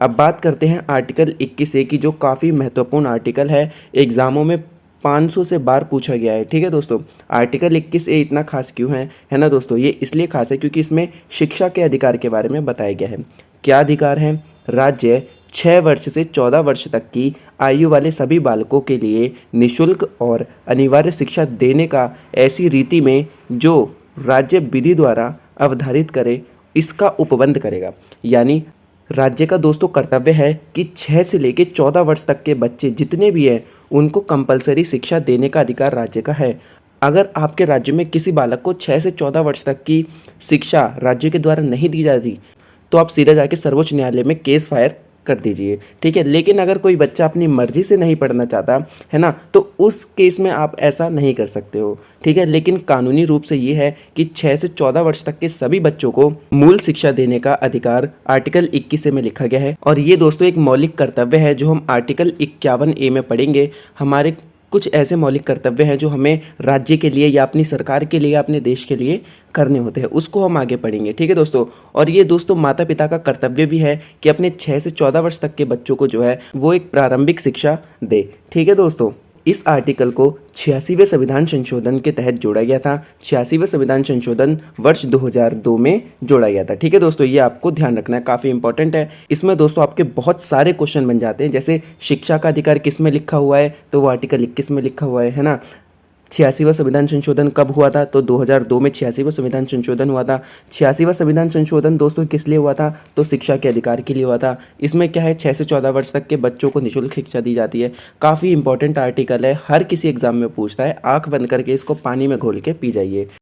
अब बात करते हैं आर्टिकल 21A की, जो काफ़ी महत्वपूर्ण आर्टिकल है, एग्ज़ामों में 500 से बार पूछा गया है। ठीक है दोस्तों, आर्टिकल 21A इतना खास क्यों है ना दोस्तों? ये इसलिए खास है क्योंकि इसमें शिक्षा के अधिकार के बारे में बताया गया है। क्या अधिकार है? राज्य 6 वर्ष से 14 वर्ष तक की आयु वाले सभी बालकों के लिए निःशुल्क और अनिवार्य शिक्षा देने का ऐसी रीति में जो राज्य विधि द्वारा अवधारित करे, इसका उपबंध करेगा। यानी राज्य का दोस्तों कर्तव्य है कि 6 से लेकर 14 वर्ष तक के बच्चे जितने भी हैं उनको कंपलसरी शिक्षा देने का अधिकार राज्य का है। अगर आपके राज्य में किसी बालक को 6 से 14 वर्ष तक की शिक्षा राज्य के द्वारा नहीं दी जाती तो आप सीधे जाके सर्वोच्च न्यायालय में केस फायर कर दीजिए। ठीक है, लेकिन अगर कोई बच्चा अपनी मर्जी से नहीं पढ़ना चाहता है ना, तो उस केस में आप ऐसा नहीं कर सकते हो। ठीक है, लेकिन कानूनी रूप से ये है कि 6 से 14 वर्ष तक के सभी बच्चों को मूल शिक्षा देने का अधिकार आर्टिकल 21 में लिखा गया है। और ये दोस्तों एक मौलिक कर्तव्य है जो हम आर्टिकल 51A में पढ़ेंगे। हमारे कुछ ऐसे मौलिक कर्तव्य हैं जो हमें राज्य के लिए या अपनी सरकार के लिए या अपने देश के लिए करने होते हैं, उसको हम आगे पढ़ेंगे। ठीक है दोस्तों, और ये दोस्तों माता पिता का कर्तव्य भी है कि अपने 6 से 14 वर्ष तक के बच्चों को जो है वो एक प्रारंभिक शिक्षा दे। ठीक है दोस्तों, इस आर्टिकल को 86वें संविधान संशोधन के तहत जोड़ा गया था। 86वें संविधान संशोधन वर्ष 2002 में जोड़ा गया था। ठीक है दोस्तों, ये आपको ध्यान रखना है, काफ़ी इंपॉर्टेंट है। इसमें दोस्तों आपके बहुत सारे क्वेश्चन बन जाते हैं, जैसे शिक्षा का अधिकार किस में लिखा हुआ है, तो वो आर्टिकल 21 में लिखा हुआ है ना। 86वां संविधान संशोधन कब हुआ था, तो 2002 में 86वां संविधान संशोधन हुआ था। 86वां संविधान संशोधन दोस्तों किस लिए हुआ था, तो शिक्षा के अधिकार के लिए हुआ था। इसमें क्या है, 6 से 14 वर्ष तक के बच्चों को निःशुल्क शिक्षा दी जाती है। काफ़ी इंपॉर्टेंट आर्टिकल है, हर किसी एग्जाम में पूछता है। आंख बंद करके इसको पानी में घोल के पी जाइए।